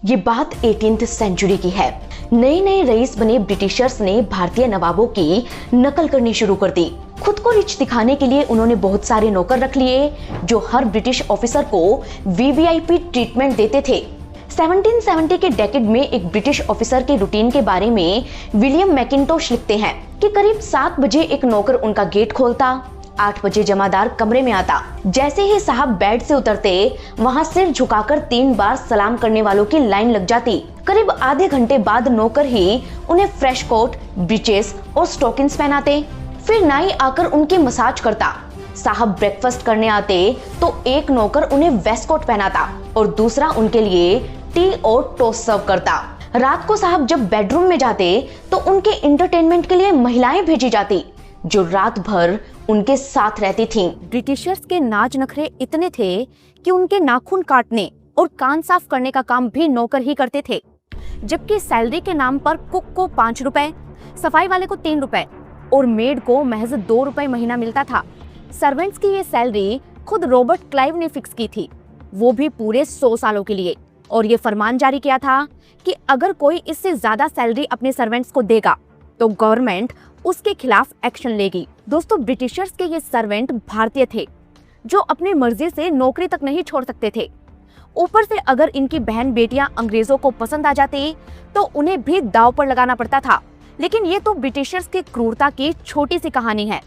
ये बात 18th century की है। नए नए रईस बने ब्रिटिशर्स ने भारतीय नवाबों की नकल करनी शुरू कर दी। खुद को रिच दिखाने के लिए उन्होंने बहुत सारे नौकर रख लिए जो हर ब्रिटिश ऑफिसर को वीवीआईपी ट्रीटमेंट देते थे। 1770 के डेकेड में एक ब्रिटिश ऑफिसर के रूटीन के बारे में विलियम मैकिंटोश लिखते हैं कि करीब 7 बजे एक नौकर उनका गेट खोलता, 8 बजे जमादार कमरे में आता। जैसे ही साहब बेड से उतरते वहां सिर झुकाकर 3 बार सलाम करने वालों की लाइन लग जाती। करीब आधे घंटे बाद नौकर ही उन्हें फ्रेश कोट, ब्रीचेस और स्टॉकिंग्स पहनाते। फिर नाई आकर उनकी मसाज करता। साहब ब्रेकफास्ट करने आते तो एक नौकर उन्हें वेस्ट कोट पहनाता और दूसरा उनके लिए टी और टोस्ट सर्व करता। रात को साहब जब बेडरूम में जाते तो उनके एंटरटेनमेंट के लिए महिलाएं भेजी जाती जो रात भर उनके साथ रहती थीं। ब्रिटिशर्स के नाज नखरे इतने थे कि उनके नाखून काटने और कान साफ करने का काम भी नौकर ही करते थे, जबकि सैलरी के नाम पर कुक को 5 रुपए, सफाई वाले को 3 रुपए और मेड को महज 2 रुपए महीना मिलता था। सर्वेंट्स की ये सैलरी खुद रॉबर्ट क्लाइव ने फिक्स की थी, वो भी पूरे 100 सालों के लिए, और ये फरमान जारी किया था कि अगर कोई इससे ज्यादा सैलरी अपने सर्वेंट्स को देगा तो गवर्नमेंट उसके खिलाफ एक्शन लेगी। दोस्तों, ब्रिटिशर्स के ये सर्वेंट भारतीय थे जो अपनी मर्जी से नौकरी तक नहीं छोड़ सकते थे। ऊपर से अगर इनकी बहन बेटियां अंग्रेजों को पसंद आ जाती तो उन्हें भी दांव पर लगाना पड़ता था। लेकिन ये तो ब्रिटिशर्स की क्रूरता की छोटी सी कहानी है।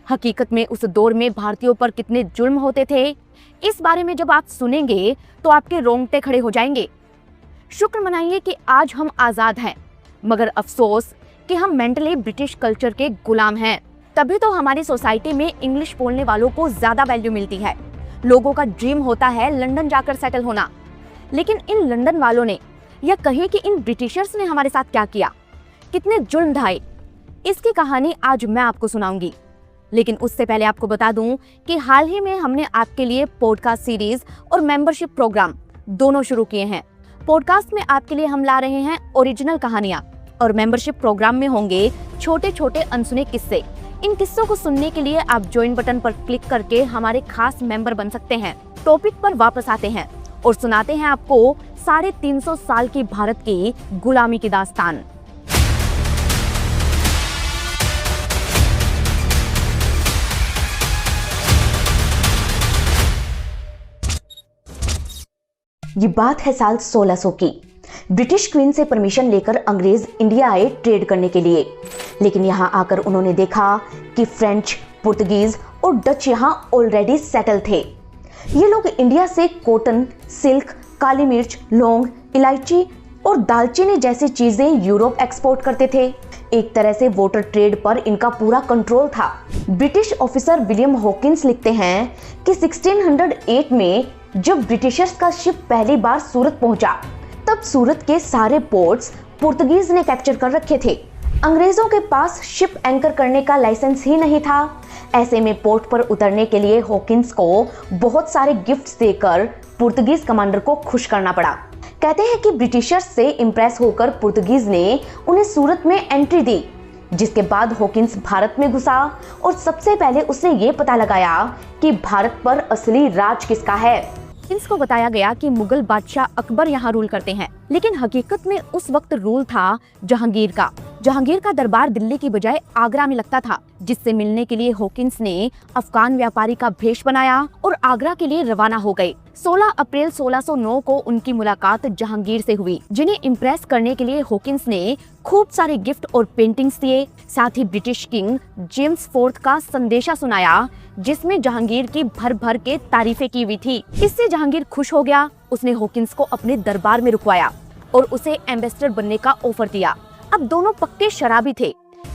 हकीकत में उस दौर में भारतीयों पर कितने जुल्म होते थे, इस बारे में जब आप सुनेंगे तो आपके रोंगटे खड़े हो जाएंगे। शुक्र मनाइए कि आज हम आजाद हैं, मगर अफसोस कि हम मेंटली ब्रिटिश कल्चर के गुलाम हैं। तभी तो हमारी सोसाइटी में इंग्लिश बोलने वालों को ज्यादा वैल्यू मिलती है। लोगों का ड्रीम होता है लंदन जाकर सेटल होना, लेकिन इन लंदन वालों ने, या कहें कि इन ब्रिटिशर्स ने हमारे साथ क्या किया, कितने जुल्म ढाए, इसकी कहानी आज मैं आपको सुनाऊंगी। लेकिन उससे पहले आपको बता दूं कि हाल ही में हमने आपके लिए पॉडकास्ट सीरीज और मेंबरशिप प्रोग्राम दोनों शुरू किए हैं। पॉडकास्ट में आपके लिए हम ला रहे हैं ओरिजिनल कहानियां और मेंबरशिप प्रोग्राम में होंगे छोटे छोटे अनसुने किस्से। इन किस्सों को सुनने के लिए आप ज्वाइन बटन पर क्लिक करके हमारे खास मेंबर बन सकते हैं। टॉपिक पर वापस आते हैं और सुनाते हैं आपको 350 साल की भारत की गुलामी की दास्तान। ये बात है साल 1600 की। ब्रिटिश क्वीन से परमिशन लेकर अंग्रेज इंडिया आए ट्रेड करने के लिए, लेकिन यहाँ आकर उन्होंने देखा कि फ्रेंच, पुर्तगीज और डच यहाँ ऑलरेडी सेटल थे। ये लोग इंडिया से कॉटन, सिल्क, काली मिर्च, लौंग, इलायची और दालचीनी जैसी चीजें यूरोप एक्सपोर्ट करते थे। एक तरह से वाटर ट्रेड पर इनका पूरा कंट्रोल था। ब्रिटिश ऑफिसर विलियम हॉकिंस लिखते हैं कि 1608 में जब ब्रिटिशर्स का शिप पहली बार सूरत पहुंचा, तब सूरत के सारे पोर्ट्स पुर्तगीज ने कैप्चर कर रखे थे। अंग्रेजों के पास शिप एंकर करने का लाइसेंस ही नहीं था। ऐसे में पोर्ट पर उतरने के लिए हॉकिंस को बहुत सारे गिफ्ट्स देकर पुर्तगीज कमांडर को खुश करना पड़ा। कहते हैं कि ब्रिटिशर्स से इंप्रेस होकर पुर्तगीज ने उन्हें सूरत में एंट्री दी, जिसके बाद हॉकिंस भारत में घुसा और सबसे पहले उसने ये पता लगाया कि भारत पर असली राज किसका है। हॉकिंस को बताया गया कि मुगल बादशाह अकबर यहाँ रूल करते हैं, लेकिन हकीकत में उस वक्त रूल था जहांगीर का। जहांगीर का दरबार दिल्ली की बजाय आगरा में लगता था, जिससे मिलने के लिए हॉकिंस ने अफगान व्यापारी का भेष बनाया और आगरा के लिए रवाना हो गए। 16 अप्रैल 1609 को उनकी मुलाकात जहांगीर से हुई, जिन्हें इम्प्रेस करने के लिए हॉकिंस ने खूब सारे गिफ्ट और पेंटिंग्स दिए। साथ ही ब्रिटिश किंग जेम्स IV का संदेशा सुनाया, जिसमें जहांगीर की भर भर के तारीफें की हुई थी। इससे जहांगीर खुश हो गया। उसने हॉकिंस को अपने दरबार में रुकवाया और उसे एम्बेसडर बनने का ऑफर दिया। अब दोनों पक्के शराबी थे,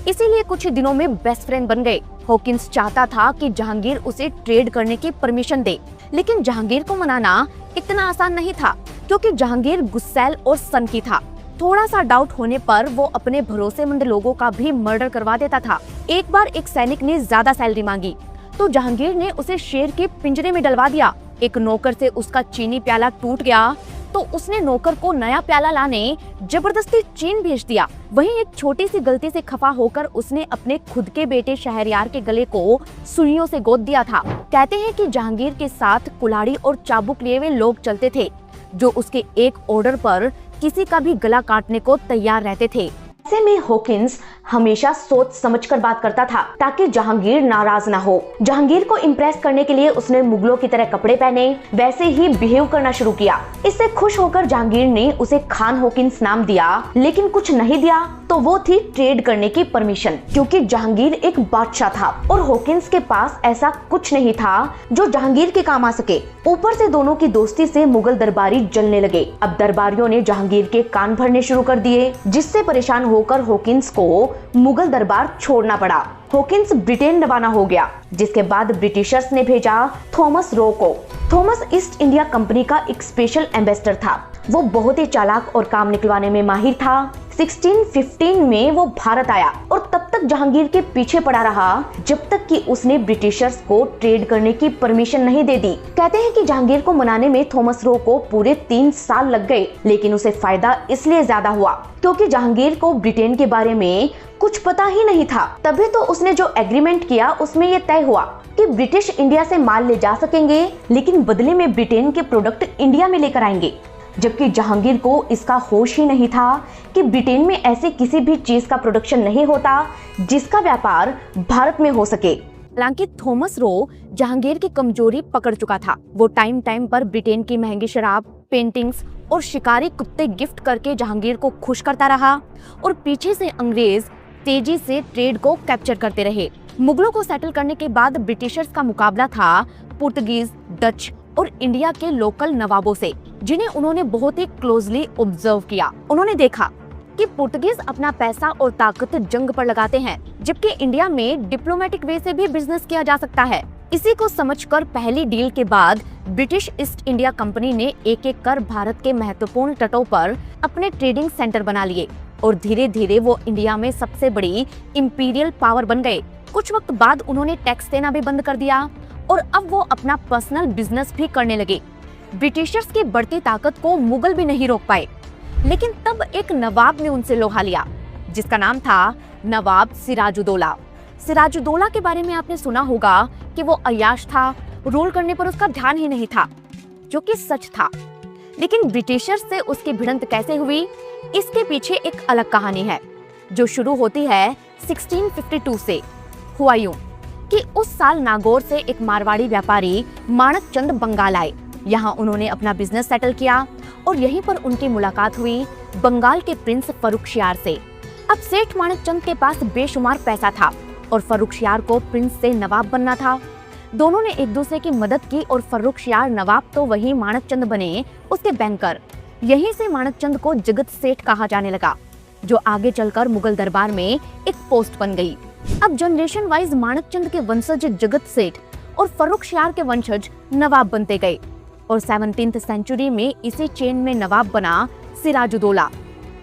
इसीलिए कुछ ही दिनों में बेस्ट फ्रेंड बन गए। हॉकिंस चाहता था कि जहांगीर उसे ट्रेड करने की परमिशन दे, लेकिन जहांगीर को मनाना इतना आसान नहीं था, क्योंकि जहांगीर गुस्सैल और सनकी था। थोड़ा सा डाउट होने पर वो अपने भरोसेमंद लोगों का भी मर्डर करवा देता था। एक बार एक सैनिक ने ज्यादा सैलरी मांगी तो जहांगीर ने उसे शेर के पिंजरे में डलवा दिया। एक नौकर से उसका चीनी प्याला टूट गया तो उसने नौकर को नया प्याला लाने जबरदस्ती चीन भेज दिया। वहीं एक छोटी सी गलती से खफा होकर उसने अपने खुद के बेटे शहरयार के गले को सुइयों से गोद दिया था। कहते हैं कि जहांगीर के साथ कुल्हाड़ी और चाबुक लिए हुए लोग चलते थे, जो उसके एक ऑर्डर पर किसी का भी गला काटने को तैयार रहते थे। ऐसे में हॉकिंस हमेशा सोच समझकर बात करता था ताकि जहांगीर नाराज ना हो। जहांगीर को इम्प्रेस करने के लिए उसने मुगलों की तरह कपड़े पहने, वैसे ही बिहेव करना शुरू किया। इससे खुश होकर जहांगीर ने उसे खान हॉकिंस नाम दिया, लेकिन कुछ नहीं दिया तो वो थी ट्रेड करने की परमिशन, क्योंकि जहांगीर एक बादशाह था और हॉकिंस के पास ऐसा कुछ नहीं था जो जहांगीर के काम आ सके। ऊपर से दोनों की दोस्ती से मुगल दरबारी जलने लगे। अब दरबारियों ने जहांगीर के कान भरने शुरू कर दिए, जिससे परेशान होकर हॉकिंस को मुगल दरबार छोड़ना पड़ा। हॉकिंस ब्रिटेन रवाना हो गया, जिसके बाद ब्रिटिशर्स ने भेजा थॉमस रो को। थॉमस ईस्ट इंडिया कंपनी का एक स्पेशल एम्बेसडर था। वो बहुत ही चालाक और काम निकलवाने में माहिर था। 1615 में वो भारत आया और तब तक जहांगीर के पीछे पड़ा रहा जब तक कि उसने ब्रिटिशर्स को ट्रेड करने की परमिशन नहीं दे दी। कहते हैं कि जहांगीर को मनाने में थॉमस रो को पूरे 3 साल लग गए, लेकिन उसे फायदा इसलिए ज्यादा हुआ क्योंकि जहांगीर को ब्रिटेन के बारे में कुछ पता ही नहीं था। तभी तो उसने जो एग्रीमेंट किया उसमें ये तय हुआ कि ब्रिटिश इंडिया से माल ले जा सकेंगे, लेकिन बदले में ब्रिटेन के प्रोडक्ट इंडिया में लेकर आएंगे। जबकि जहांगीर को इसका होश ही नहीं था कि ब्रिटेन में ऐसे किसी भी चीज का प्रोडक्शन नहीं होता जिसका व्यापार भारत में हो सके। हालांकि थॉमस रो जहांगीर की कमजोरी पकड़ चुका था। वो टाइम टाइम पर ब्रिटेन की महंगी शराब, पेंटिंग्स और शिकारी कुत्ते गिफ्ट करके जहांगीर को खुश करता रहा और पीछे से अंग्रेज तेजी से ट्रेड को कैप्चर करते रहे। मुगलों को सेटल करने के बाद ब्रिटिशर्स का मुकाबला था पुर्तगीज, डच और इंडिया के लोकल नवाबों से, जिन्हें उन्होंने बहुत ही क्लोजली ऑब्जर्व किया। उन्होंने देखा कि पुर्तगीज अपना पैसा और ताकत जंग पर लगाते हैं, जबकि इंडिया में डिप्लोमेटिक वे से भी बिजनेस किया जा सकता है। इसी को समझकर पहली डील के बाद ब्रिटिश ईस्ट इंडिया कंपनी ने एक एक कर भारत के महत्वपूर्ण तटों पर अपने ट्रेडिंग सेंटर बना लिए और धीरे धीरे वो इंडिया में सबसे बड़ी इंपीरियल पावर बन गए। कुछ वक्त बाद उन्होंने टैक्स देना भी बंद कर दिया और अब वो अपना पर्सनल बिजनेस भी करने लगे। ब्रिटिशर्स की बढ़ती ताकत को मुगल भी नहीं रोक पाए, लेकिन तब एक नवाब ने उनसे लोहा लिया, जिसका नाम था नवाब सिराजुद्दौला। सिराजुद्दौला के बारे में आपने सुना होगा कि वो अय्याश था, रूल करने पर उसका ध्यान ही नहीं था, जो कि सच था। लेकिन ब्रिटिशर्स से उसकी भिड़ंत कैसे हुई, इसके पीछे एक अलग कहानी है, जो शुरू होती है 1652 से। हुआ यूं कि उस साल नागौर से एक मारवाड़ी व्यापारी माणक चंद बंगाल आए। यहाँ उन्होंने अपना बिजनेस सेटल किया और यहीं पर उनकी मुलाकात हुई बंगाल के प्रिंस फर्रुखशियार से। अब सेठ माणक चंद के पास बेशुमार पैसा था और फर्रुखशियार को प्रिंस से नवाब बनना था। दोनों ने एक दूसरे की मदद की और फर्रुखशियार नवाब तो वही माणक चंद बने उसके बैंकर। यहीं से माणक चंद को जगत सेठ कहा जाने लगा, जो आगे चलकर मुगल दरबार में एक पोस्ट बन गई। अब जनरेशन वाइज माणक चंद के वंशज जगत सेठ और फर्रुखशियार के वंशज नवाब बनते गए और 17वीं सेंचुरी में इसी चेन में नवाब बना सिराजुद्दौला,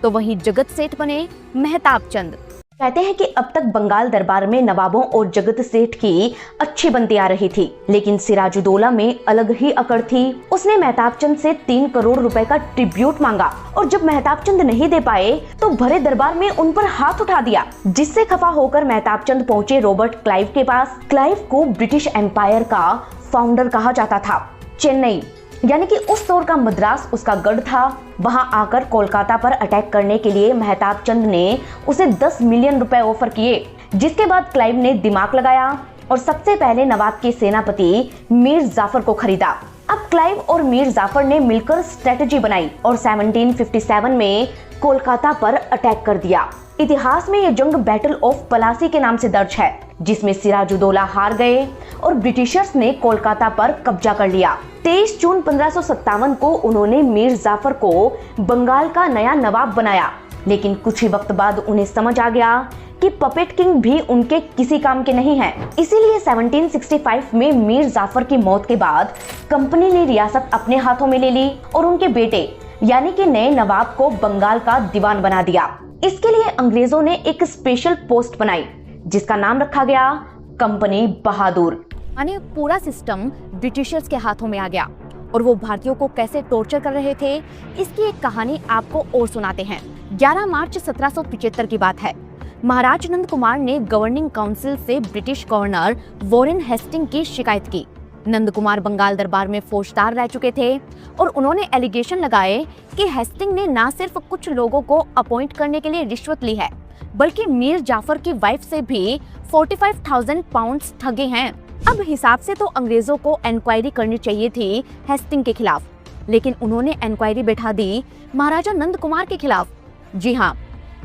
तो वहीं जगत सेठ बने मेहताब चंद। कहते हैं कि अब तक बंगाल दरबार में नवाबों और जगत सेठ की अच्छी बनती आ रही थी, लेकिन सिराजुद्दौला में अलग ही अकड़ थी। उसने मेहताब चंद से 3 करोड़ रुपए का ट्रिब्यूट मांगा और जब मेहताब चंद नहीं दे पाए तो भरे दरबार में उन पर हाथ उठा दिया, जिससे खफा होकर मेहताब चंद पहुंचे रॉबर्ट क्लाइव के पास। क्लाइव को ब्रिटिश एम्पायर का फाउंडर कहा जाता था। चेन्नई यानी कि उस दौर का मद्रास उसका गढ़ था। वहां आकर कोलकाता पर अटैक करने के लिए मेहताब चंद ने उसे 10 मिलियन रुपए ऑफर किए, जिसके बाद क्लाइव ने दिमाग लगाया और सबसे पहले नवाब के सेनापति मीर जाफर को खरीदा। अब क्लाइव और मीर जाफर ने मिलकर स्ट्रेटजी बनाई और 1757 में कोलकाता पर अटैक कर दिया। इतिहास में यह जंग बैटल ऑफ पलासी के नाम से दर्ज है, जिसमें सिराजुद्दौला हार गए और ब्रिटिशर्स ने कोलकाता पर कब्जा कर लिया। 23 जून 1557 को उन्होंने मीर जाफर को बंगाल का नया नवाब बनाया, लेकिन कुछ ही वक्त बाद उन्हें समझ आ गया कि पपेट किंग भी उनके किसी काम के नहीं हैं। इसीलिए 1765 में मीर जाफर की मौत के बाद कंपनी ने रियासत अपने हाथों में ले ली और उनके बेटे यानी कि नए नवाब को बंगाल का दीवान बना दिया। इसके लिए अंग्रेजों ने एक स्पेशल पोस्ट बनाई, जिसका नाम रखा गया कंपनी बहादुर। यानी पूरा सिस्टम ब्रिटिशर्स के हाथों में आ गया और वो भारतीयों को कैसे टॉर्चर कर रहे थे, इसकी एक कहानी आपको और सुनाते हैं। 11 मार्च 1775 की बात है। महाराज नंद कुमार ने गवर्निंग काउंसिल से ब्रिटिश गवर्नर वॉरेन हेस्टिंग की शिकायत की नंद कुमार बंगाल दरबार में फौजदार रह चुके थे और उन्होंने एलिगेशन लगाए कि हेस्टिंग ने न सिर्फ कुछ लोगों को अपॉइंट करने के लिए रिश्वत ली है, बल्कि मीर जाफर की वाइफ से भी 45,000 पाउंड्स ठगे हैं। अब हिसाब से तो अंग्रेजों को इंक्वायरी करनी चाहिए थी हेस्टिंग के खिलाफ, लेकिन उन्होंने इंक्वायरी बैठा दी महाराजा नंद कुमार के खिलाफ। जी हाँ,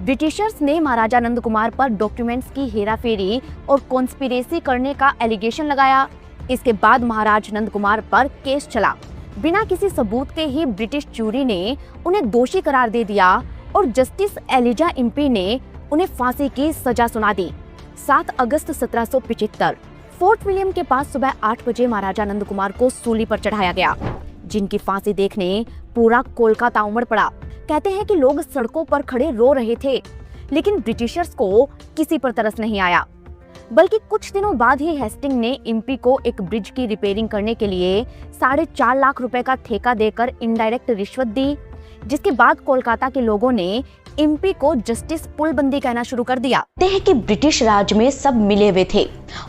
ब्रिटिशर्स ने महाराजा नंद कुमार पर डॉक्यूमेंट्स की हेराफेरी और कॉन्स्पिरेसी करने का एलिगेशन लगाया। इसके बाद महाराज नंद कुमार पर केस चला। बिना किसी सबूत के ही ब्रिटिश जूरी ने उन्हें दोषी करार दे दिया और जस्टिस एलिजा इम्पी ने उन्हें फांसी की सजा सुना दी। 7 अगस्त 1775 फोर्ट विलियम के पास सुबह 8 बजे महाराजा नंद कुमार को सूली पर चढ़ाया गया, जिनकी फांसी देखने पूरा कोलकाता उमड़ पड़ा। कहते हैं कि लोग सड़कों पर खड़े रो रहे थे, लेकिन ब्रिटिशर्स को किसी पर तरस नहीं आया। बल्कि कुछ दिनों बाद ही हेस्टिंग ने इम्पी को एक ब्रिज की रिपेयरिंग करने के लिए 4.5 लाख रुपए का ठेका देकर इनडायरेक्ट रिश्वत दी, जिसके बाद कोलकाता के लोगों ने इम्पी को जस्टिस पुलबंदी कहना शुरू कर दिया। कहते हैं कि ब्रिटिश राज में सब मिले हुए थे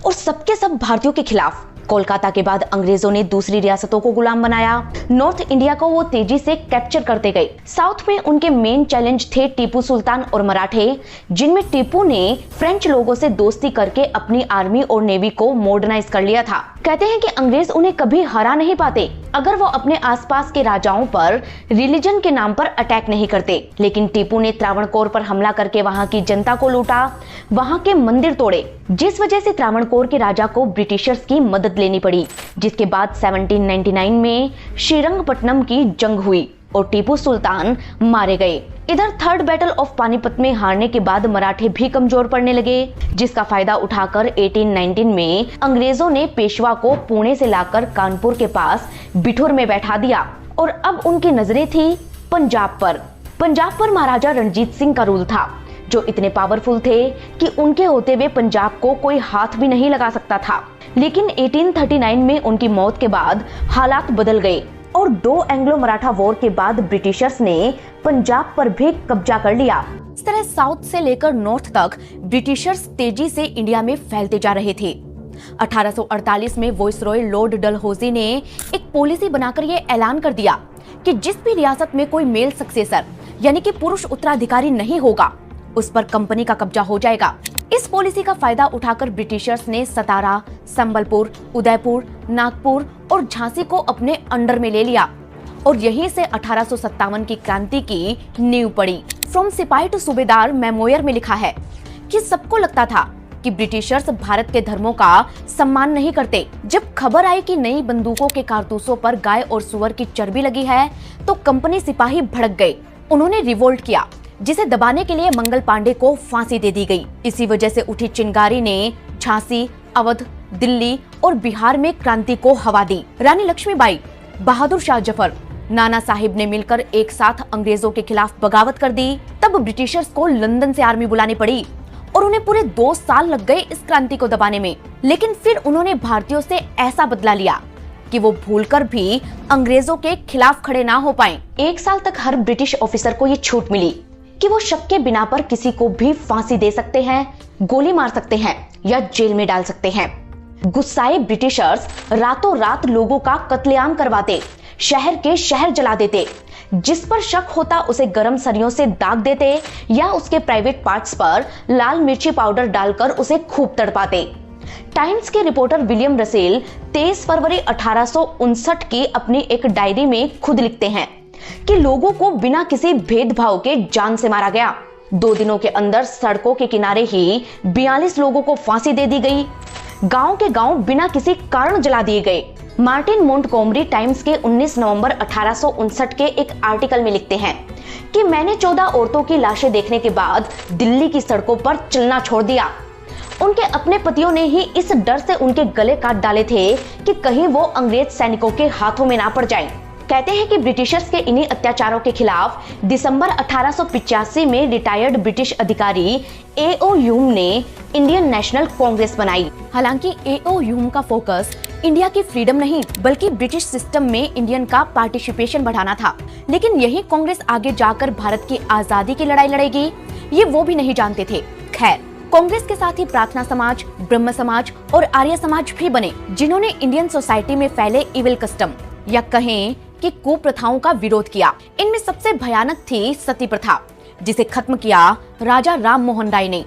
और सबके सब भारतीयों के खिलाफ। कोलकाता के बाद अंग्रेजों ने दूसरी रियासतों को गुलाम बनाया। नॉर्थ इंडिया को वो तेजी से कैप्चर करते गए। साउथ में उनके मेन चैलेंज थे टीपू सुल्तान और मराठे, जिनमें टीपू ने फ्रेंच लोगों से दोस्ती करके अपनी आर्मी और नेवी को मॉडर्नाइज कर लिया था। कहते हैं कि अंग्रेज उन्हें कभी हरा नहीं पाते अगर वो अपने आसपास के राजाओं पर रिलीजन के नाम पर अटैक नहीं करते। लेकिन टीपू ने त्रावणकोर पर हमला करके वहां की जनता को लूटा, वहां के मंदिर तोड़े, जिस वजह से त्रावणकोर के राजा को ब्रिटिशर्स की मदद लेनी पड़ी। जिसके बाद 1799 में श्रीरंगपट्टनम की जंग हुई और टीपू सुल्तान मारे गए। इधर थर्ड बैटल ऑफ पानीपत में हारने के बाद मराठे भी कमजोर पड़ने लगे, जिसका फायदा उठाकर 1819 में अंग्रेजों ने पेशवा को पुणे से लाकर कानपुर के पास बिठूर में बैठा दिया और अब उनकी नजरें थी पंजाब पर। पंजाब पर महाराजा रणजीत सिंह का रूल था, जो इतने पावरफुल थे कि उनके होते हुए पंजाब को कोई हाथ भी नहीं लगा सकता था। लेकिन 1839 में उनकी मौत के बाद हालात बदल गए और 2 एंग्लो मराठा वॉर के बाद ब्रिटिशर्स ने पंजाब पर भी कब्जा कर लिया। इस तरह साउथ से लेकर नॉर्थ तक ब्रिटिशर्स तेजी से इंडिया में फैलते जा रहे थे। 1848 में वाइसरॉय लॉर्ड डलहौजी ने एक पॉलिसी बनाकर ये ऐलान कर दिया कि जिस भी रियासत में कोई मेल सक्सेसर यानी कि पुरुष उत्तराधिकारी नहीं होगा, उस पर कंपनी का कब्जा हो जाएगा। इस पॉलिसी का फायदा उठाकर ब्रिटिशर्स ने सतारा, संबलपुर, उदयपुर, नागपुर और झांसी को अपने अंडर में ले लिया और यहीं से 1857 की क्रांति की नींव पड़ी। फ्रॉम सिपाही टू सूबेदार मेमोयर में लिखा है कि सबको लगता था कि ब्रिटिशर्स भारत के धर्मों का सम्मान नहीं करते। जब खबर आई कि नई बंदूकों के कारतूसों पर गाय और सुअर की चर्बी लगी है, तो कंपनी सिपाही भड़क गए। उन्होंने रिवोल्ट किया, जिसे दबाने के लिए मंगल पांडे को फांसी दे दी गई। इसी वजह से उठी चिंगारी ने झांसी, अवध, दिल्ली और बिहार में क्रांति को हवा दी। रानी लक्ष्मीबाई, बहादुर शाह जफर, नाना साहिब ने मिलकर एक साथ अंग्रेजों के खिलाफ बगावत कर दी। तब ब्रिटिशर्स को लंदन से आर्मी बुलानी पड़ी और उन्हें पूरे 2 साल लग गए इस क्रांति को दबाने में। लेकिन फिर उन्होंने भारतीयों से ऐसा बदला लिया कि वो भूलकर भी अंग्रेजों के खिलाफ खड़े ना हो पाए। 1 साल तक हर ब्रिटिश ऑफिसर को ये छूट मिली कि वो शक के बिना पर किसी को भी फांसी दे सकते हैं, गोली मार सकते हैं या जेल में डाल सकते हैं। गुस्साए ब्रिटिशर्स रातों रात लोगों का कत्लेआम करवाते, शहर के शहर जला देते, जिस पर शक होता उसे गरम सरियों से दाग देते या उसके प्राइवेट पार्ट्स पर लाल मिर्ची पाउडर डालकर उसे खूब तड़पाते। टाइम्स के रिपोर्टर विलियम रसेल 23 फरवरी 1859 की अपनी एक डायरी में खुद लिखते हैं कि लोगों को बिना किसी भेदभाव के जान से मारा गया। 2 दिनों के अंदर सड़कों के किनारे ही 42 लोगों को फांसी दे दी गई। गांव के गांव बिना किसी कारण जला दिए गए। मार्टिन मोंटगोमरी टाइम्स के 19 नवंबर 1859 के एक आर्टिकल में लिखते हैं कि मैंने 14 औरतों की लाशें देखने के बाद दिल्ली की सड़कों पर चलना छोड़ दिया। उनके अपने पतियों ने ही इस डर से उनके गले काट डाले थे कि कहीं वो अंग्रेज सैनिकों के हाथों में ना पड़ जाएं। कहते हैं कि ब्रिटिशर्स के इन्हीं अत्याचारों के खिलाफ दिसंबर 1885 में रिटायर्ड ब्रिटिश अधिकारी A.O. ह्यूम ने इंडियन नेशनल कांग्रेस बनाई। हालांकि A.O. ह्यूम का फोकस इंडिया की फ्रीडम नहीं बल्कि ब्रिटिश सिस्टम में इंडियन का पार्टिसिपेशन बढ़ाना था। लेकिन यही कांग्रेस आगे जाकर भारत की आजादी की लड़ाई लड़ेगी, ये वो भी नहीं जानते थे। खैर, कांग्रेस के साथ ही प्रार्थना समाज, ब्रह्म समाज और आर्य समाज भी बने, जिन्होंने इंडियन सोसाइटी में फैले इविल कस्टम या कहें कि कुप्रथाओं का विरोध किया। इनमें सबसे भयानक थी सती प्रथा, जिसे खत्म किया राजा राम मोहन राय ने।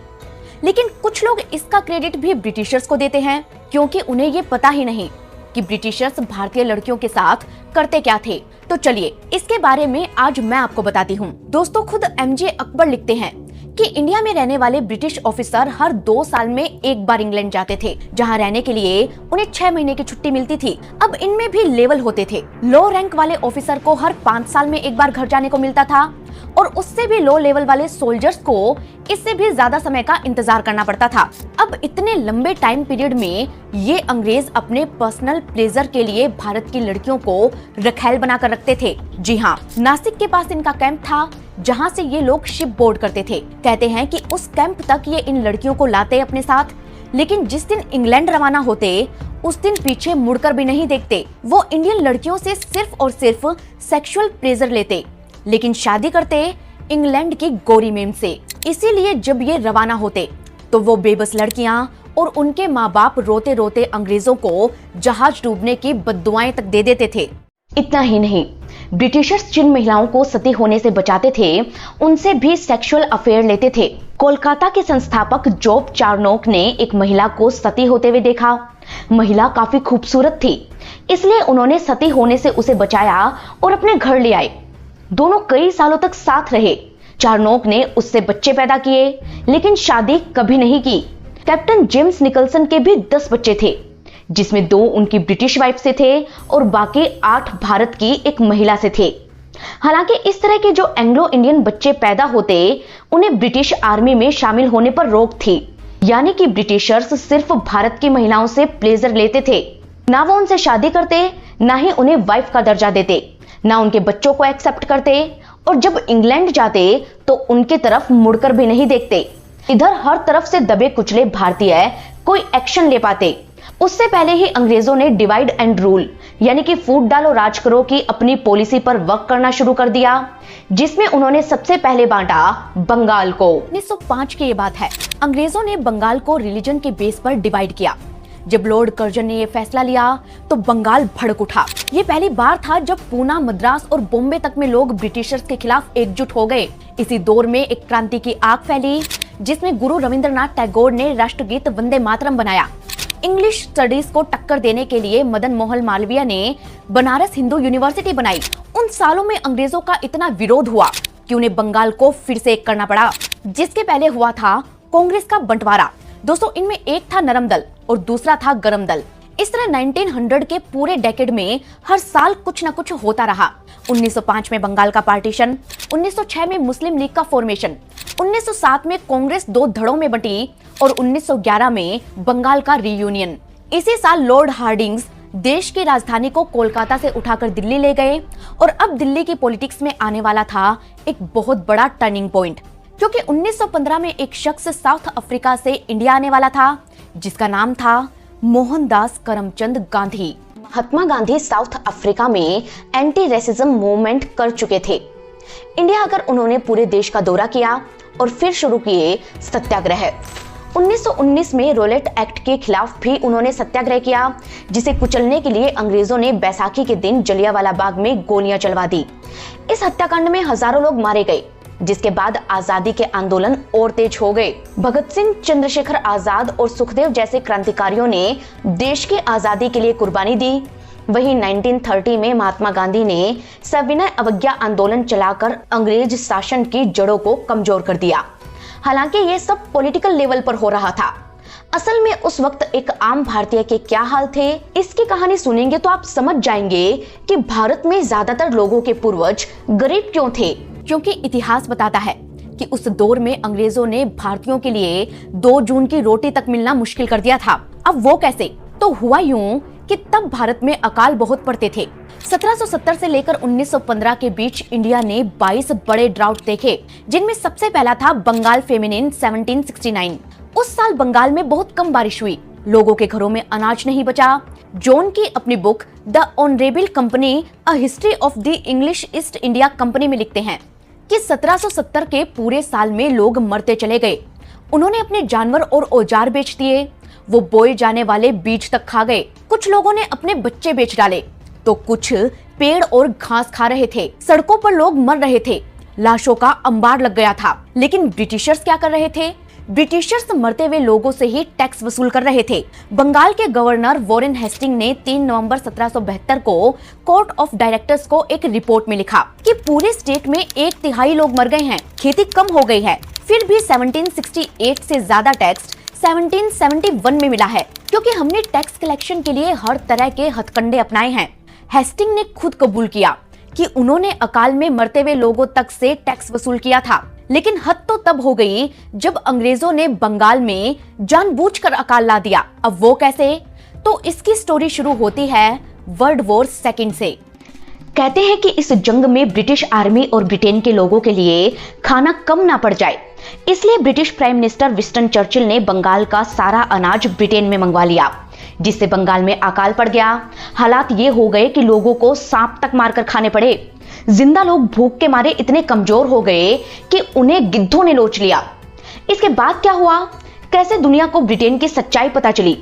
लेकिन कुछ लोग इसका क्रेडिट भी ब्रिटिशर्स को देते हैं, क्योंकि उन्हें ये पता ही नहीं कि ब्रिटिशर्स भारतीय लड़कियों के साथ करते क्या थे। तो चलिए इसके बारे में आज मैं आपको बताती हूँ। दोस्तों, खुद एमजे अकबर लिखते हैं कि इंडिया में रहने वाले ब्रिटिश ऑफिसर हर 2 साल में एक बार इंग्लैंड जाते थे, जहां रहने के लिए उन्हें 6 महीने की छुट्टी मिलती थी। अब इनमें भी लेवल होते थे। लो रैंक वाले ऑफिसर को हर 5 साल में एक बार घर जाने को मिलता था, और उससे भी लो लेवल वाले सोल्जर्स को इससे भी ज्यादा समय का इंतजार करना पड़ता था। अब इतने लंबे टाइम पीरियड में ये अंग्रेज अपने पर्सनल प्लेजर के लिए भारत की लड़कियों को रखैल बनाकर रखते थे। जी हाँ, नासिक के पास इनका कैंप था, जहाँ से ये लोग शिप बोर्ड करते थे। कहते हैं कि उस कैंप तक ये इन लड़कियों को लाते अपने साथ, लेकिन जिस दिन इंग्लैंड रवाना होते उस दिन पीछे मुड़कर भी नहीं देखते। वो इंडियन लड़कियों से सिर्फ और सिर्फ सेक्सुअल प्लेजर लेते, लेकिन शादी करते इंग्लैंड की गोरी मेम से। इसीलिए जब ये रवाना होते तो वो बेबस लड़कियां और उनके माँ बाप रोते रोते अंग्रेजों को जहाज डूबने की बद्दुआएं तक दे देते थे। इतना ही नहीं, ब्रिटिशर्स जिन महिलाओं को सती होने से बचाते थे, उनसे भी सेक्सुअल अफेयर लेते थे। कोलकाता के संस्थापक जॉब चार्नोक ने एक महिला को सती होते हुए देखा। महिला काफी खूबसूरत थी, इसलिए उन्होंने सती होने से उसे बचाया और अपने घर ले आए। दोनों कई सालों तक साथ रहे। चार्नोक ने उससे बच्चे पैदा किए, लेकिन शादी कभी नहीं की। कैप्टन जेम्स निकलसन के भी 10 बच्चे थे, जिसमें 2 उनकी ब्रिटिश वाइफ से थे और बाकी 8 भारत की एक महिला से थे। हालांकि इस तरह के जो एंग्लो इंडियन बच्चे पैदा होते, उन्हें ब्रिटिश आर्मी में शामिल होने पर रोक थी। यानी कि ब्रिटिशर्स सिर्फ भारत की महिलाओं से प्लेजर लेते थे, ना वो उनसे शादी करते, ना ही उन्हें वाइफ का दर्जा देते, ना उनके बच्चों को एक्सेप्ट करते, और जब इंग्लैंड जाते तो उनके तरफ मुड़कर भी नहीं देखते। इधर हर तरफ से दबे कुचले भारतीय कोई एक्शन ले पाते। उससे पहले ही अंग्रेजों ने डिवाइड एंड रूल यानी कि फूट डालो राज करो की अपनी पॉलिसी पर वर्क करना शुरू कर दिया, जिसमें उन्होंने सबसे पहले बांटा बंगाल को। 1905 की ये बात है। अंग्रेजों ने बंगाल को रिलीजन के बेस पर डिवाइड किया। जब लॉर्ड कर्जन ने ये फैसला लिया तो बंगाल भड़क उठा। ये पहली बार था जब पूना, मद्रास और बॉम्बे तक में लोग ब्रिटिशर्स के खिलाफ एकजुट हो गए। इसी दौर में एक क्रांति की आग फैली, जिसमें गुरु रविंद्रनाथ टैगोर ने राष्ट्रगीत वंदे मातरम बनाया। इंग्लिश स्टडीज को टक्कर देने के लिए मदन मोहन मालवीय ने बनारस हिंदू यूनिवर्सिटी बनाई। उन सालों में अंग्रेजों का इतना विरोध हुआ कि उन्हें बंगाल को फिर से एक करना पड़ा, जिसके पहले हुआ था कांग्रेस का बंटवारा। दोस्तों, इनमें एक था नरम दल और दूसरा था गरम दल। इस तरह 1900 के पूरे डेकेड में हर साल कुछ न कुछ होता रहा। 1905 में बंगाल का पार्टीशन, 1906 में मुस्लिम लीग का फॉर्मेशन, 1907 में कांग्रेस 2 धड़ों में बंटी और 1911 में बंगाल का रीयूनियन। इसी साल लॉर्ड हार्डिंग्स देश की राजधानी को कोलकाता से उठाकर दिल्ली ले गए, और अब दिल्ली की पॉलिटिक्स में आने वाला था एक बहुत बड़ा टर्निंग पॉइंट, क्योंकि 1915 में एक शख्स साउथ अफ्रीका से इंडिया आने वाला था, जिसका नाम था मोहनदास करमचंद गांधी। महात्मा गांधी साउथ अफ्रीका में एंटी रेसिज्म मूवमेंट कर चुके थे। इंडिया आकर उन्होंने पूरे देश का दौरा किया और फिर शुरू किए सत्याग्रह। 1919 में रोलेट एक्ट के खिलाफ भी उन्होंने सत्याग्रह किया, जिसे कुचलने के लिए अंग्रेजों ने बैसाखी के दिन जलियांवाला बाग में गोलियां चलवा दी। इस हत्याकांड में हजारों लोग मारे गए, जिसके बाद आजादी के आंदोलन और तेज हो गए। भगत सिंह, चंद्रशेखर आजाद और सुखदेव जैसे क्रांतिकारियों ने देश की आजादी के लिए कुर्बानी दी। वहीं 1930 में महात्मा गांधी ने सविनय अवज्ञा आंदोलन चलाकर अंग्रेज शासन की जड़ों को कमजोर कर दिया। हालांकि ये सब पॉलिटिकल लेवल पर हो रहा था। असल में उस वक्त एक आम भारतीय के क्या हाल थे, इसकी कहानी सुनेंगे तो आप समझ जाएंगे कि भारत में ज्यादातर लोगों के पूर्वज गरीब क्यों थे। क्योंकि इतिहास बताता है कि उस दौर में अंग्रेजों ने भारतीयों के लिए 2 जून की रोटी तक मिलना मुश्किल कर दिया था। अब वो कैसे? तो हुआ यूं कि तब भारत में अकाल बहुत पड़ते थे। 1770 से लेकर 1915 के बीच इंडिया ने 22 बड़े ड्राउट देखे, जिनमें सबसे पहला था बंगाल फेमिनिन 1769। उस साल बंगाल में बहुत कम बारिश हुई, लोगों के घरों में अनाज नहीं बचा। जॉन की अपनी book the honourable company a history of the English east India company में लिखते हैं कि 1770 के पूरे साल में लोग मरते चले गए उन्होंने अपने जानवर और औजार बेच दिए, वो बोए जाने वाले बीज तक खा गए। कुछ लोगों ने अपने बच्चे बेच डाले, तो कुछ पेड़ और घास खा रहे थे। सड़कों पर लोग मर रहे थे, लाशों का अंबार लग गया था। लेकिन ब्रिटिशर्स क्या कर रहे थे? ब्रिटिशर्स मरते हुए लोगों से ही टैक्स वसूल कर रहे थे। बंगाल के गवर्नर वॉरेन हेस्टिंग ने 3 नवंबर 1772 को कोर्ट ऑफ डायरेक्टर्स को एक रिपोर्ट में लिखा कि पूरे स्टेट में 1/3 लोग मर गए हैं, खेती कम हो गई है। फिर भी 1768 से ज्यादा टैक्स 1771 में मिला है, क्योंकि हमने टैक्स कलेक्शन के लिए हर तरह के हथकंडे अपनाए हैं। हेस्टिंग ने खुद कबूल किया कि उन्होंने अकाल में मरते हुए लोगों तक से टैक्स वसूल किया था। लेकिन हद तो तब हो गई जब अंग्रेजों ने बंगाल में जानबूझकर अकाल ला दिया। अब वो कैसे? तो इसकी स्टोरी शुरू होती है वर्ल्ड वॉर सेकंड से। कहते हैं कि इस जंग में ब्रिटिश आर्मी और ब्रिटेन के लोगों के लिए खाना कम ना पड़ जाए, इसलिए British prime minister Winston Churchill ने बंगाल का सारा अनाज ब्रिटेन में मंगवा लिया, जिससे बंगाल में अकाल पड़ गया। हालात ये हो गए कि लोगों को सांप तक मारकर खाने पड़े। जिंदा लोग भूख के मारे इतने कमजोर हो गए कि उन्हें गिद्धों ने लोच लिया। इसके बाद क्या हुआ? कैसे दुनिया को ब्रिटेन की सच्चाई पता चली?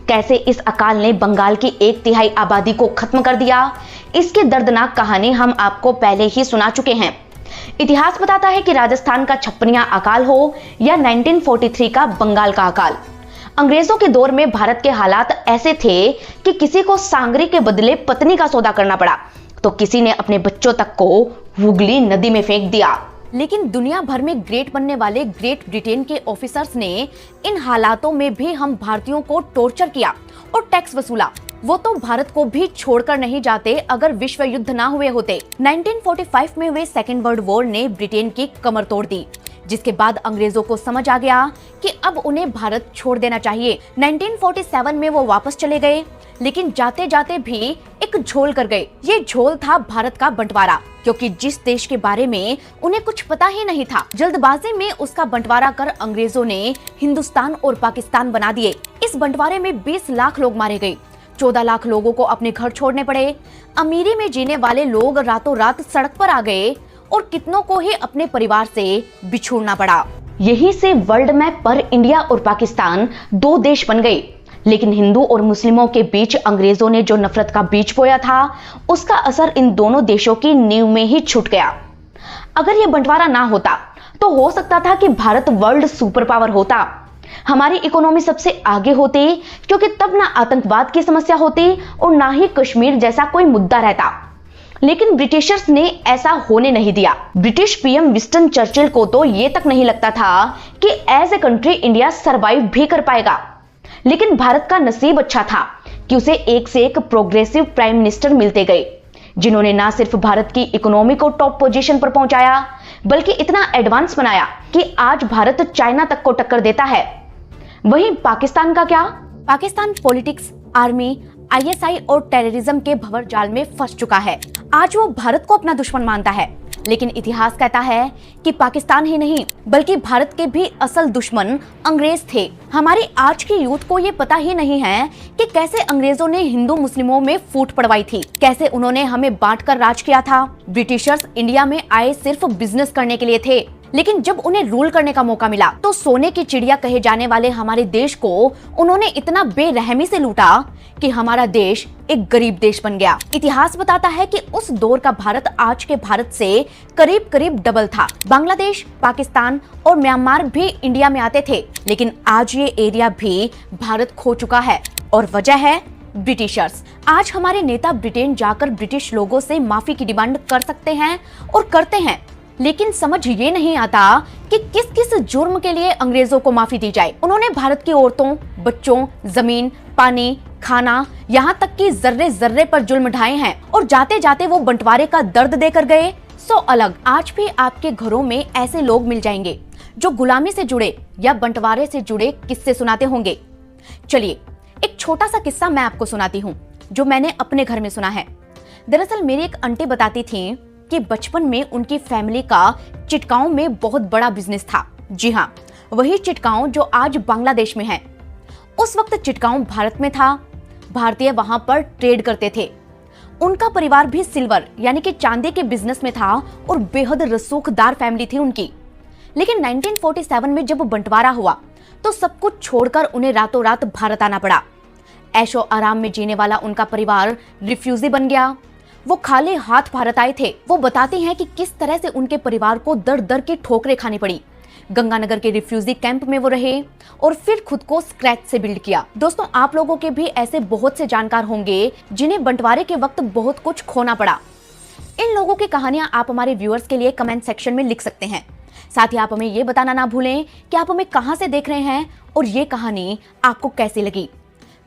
कैसे इस अकाल ने बंगाल की 1/3 आबादी को खत्म कर दिया? इसकी दर्दनाक कहानी हम आपको पहले ही सुना चुके हैं। इतिहास बताता है कि राजस्थान का 56वां अकाल हो या 1943 का बंगाल का अकाल, अंग्रेजों के दौर में भारत के हालात ऐसे थे कि किसी को सांगरी के बदले पत्नी का सौदा करना पड़ा, तो किसी ने अपने बच्चों तक को हुगली नदी में फेंक दिया। लेकिन दुनिया भर में ग्रेट बनने वाले ग्रेट ब्रिटेन के ऑफिसर्स ने इन हालातों में भी हम भारतीयों को टॉर्चर किया और टैक्स वसूला। वो तो भारत को भी छोड़कर नहीं जाते अगर विश्व युद्ध ना हुए होते। 1945 में हुए सेकेंड वर्ल्ड वॉर ने ब्रिटेन की कमर तोड़ दी, जिसके बाद अंग्रेजों को समझ आ गया कि अब उन्हें भारत छोड़ देना चाहिए। 1947 में वो वापस चले गए, लेकिन जाते जाते भी एक झोल कर गए। ये झोल था भारत का बंटवारा, क्योंकि जिस देश के बारे में उन्हें कुछ पता ही नहीं था, जल्दबाजी में उसका बंटवारा कर अंग्रेजों ने हिंदुस्तान और पाकिस्तान बना दिए। इस बंटवारे में 20 लाख लोग मारे गए, 14 लाख लोगों को अपने घर छोड़ने पड़े। अमीरी में जीने वाले लोग रातों रात सड़क पर आ गए और कितनों को ही अपने परिवार से बिछोड़ना पड़ा। यहीं से वर्ल्ड मैप पर इंडिया और पाकिस्तान 2 देश बन गए। लेकिन हिंदू और मुस्लिमों के बीच अंग्रेजों ने जो नफरत का बीज बोया था, उसका असर इन दोनों देशों की नींव में ही छूट गया। अगर यह बंटवारा ना होता तो हो सकता था कि भारत वर्ल्ड सुपर पावर होता, हमारी इकोनॉमी सबसे आगे होती, क्योंकि तब ना आतंकवाद की समस्या होती और ना ही कश्मीर जैसा कोई मुद्दा रहता। लेकिन ब्रिटिशर्स ने ऐसा होने नहीं दिया। ब्रिटिश पीएम विंस्टन चर्चिल को तो ये तक नहीं लगता था कि as a country India survive भी कर पाएगा। लेकिन भारत का नसीब अच्छा था कि उसे एक से एक प्रोग्रेसिव प्राइम मिनिस्टर मिलते गए, जिन्होंने ना सिर्फ भारत की इकोनॉमी को टॉप पोजीशन पर पहुंचाया, बल्कि इतना एडवांस बनाया कि आज भारत चाइना तक को टक्कर देता है। वहीं पाकिस्तान का क्या? पाकिस्तान पॉलिटिक्स, आर्मी, आईएसआई और टेररिज्म के भंवर जाल में फंस चुका है। आज वो भारत को अपना दुश्मन मानता है, लेकिन इतिहास कहता है कि पाकिस्तान ही नहीं बल्कि भारत के भी असल दुश्मन अंग्रेज थे। हमारी आज की यूथ को ये पता ही नहीं है कि कैसे अंग्रेजों ने हिंदू मुस्लिमों में फूट पड़वाई थी, कैसे उन्होंने हमें बांटकर राज किया था। ब्रिटिशर्स इंडिया में आए सिर्फ बिजनेस करने के लिए थे, लेकिन जब उन्हें रूल करने का मौका मिला तो सोने की चिड़िया कहे जाने वाले हमारे देश को उन्होंने इतना बेरहमी से लूटा कि हमारा देश एक गरीब देश बन गया। इतिहास बताता है कि उस दौर का भारत आज के भारत से करीब करीब डबल था। बांग्लादेश, पाकिस्तान और म्यांमार भी इंडिया में आते थे, लेकिन आज ये एरिया भी भारत खो चुका है और वजह है ब्रिटिशर्स। आज हमारे नेता ब्रिटेन जाकर ब्रिटिश लोगों से माफी की डिमांड कर सकते हैं और करते हैं, लेकिन समझ ये नहीं आता कि किस किस जुर्म के लिए अंग्रेजों को माफी दी जाए। उन्होंने भारत की औरतों, बच्चों, जमीन, पानी, खाना, यहाँ तक कि जर्रे जर्रे पर जुल्म ढाए हैं और जाते जाते वो बंटवारे का दर्द देकर गए। सो अलग आज भी आपके घरों में ऐसे लोग मिल जाएंगे जो गुलामी से जुड़े या बंटवारे से जुड़े किस्से सुनाते होंगे। चलिए एक छोटा सा किस्सा मैं आपको सुनाती हूँ जो मैंने अपने घर में सुना है। दरअसल मेरी एक आंटी बताती थी कि बचपन में उनकी फैमिली का चिटगांव में बहुत बड़ा बिजनेस था। जी हाँ, वही चिटगांव जो आज बांग्लादेश में है। उस वक्त चिटगांव भारत में था, भारतीय वहां पर ट्रेड करते थे। उनका परिवार भी सिल्वर यानी कि चांदी के बिजनेस में था और बेहद रसूखदार फैमिली थी उनकी। लेकिन 1947 में जब बंटवारा हुआ तो सब कुछ छोड़कर उन्हें रातों रात भारत आना पड़ा। ऐशो आराम में जीने वाला उनका परिवार रिफ्यूजी बन गया। वो खाली हाथ भारत आए थे। वो बताती हैं कि किस तरह से उनके परिवार को दर दर की ठोकरें खानी पड़ी। गंगानगर के रिफ्यूजी कैंप में वो रहे और फिर खुद को स्क्रैच से बिल्ड किया। दोस्तों, आप लोगों के भी ऐसे बहुत से जानकार होंगे जिन्हें बंटवारे के वक्त बहुत कुछ खोना पड़ा। इन लोगों की कहानियां आप हमारे व्यूअर्स के लिए कमेंट सेक्शन में लिख सकते हैं। साथ ही आप हमें ये बताना ना भूलें कि आप हमें कहां से देख रहे हैं और ये कहानी आपको कैसी लगी।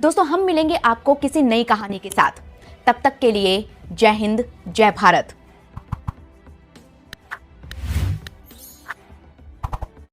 दोस्तों, हम मिलेंगे आपको किसी नई कहानी के साथ। तब तक के लिए जय हिंद, जय भारत।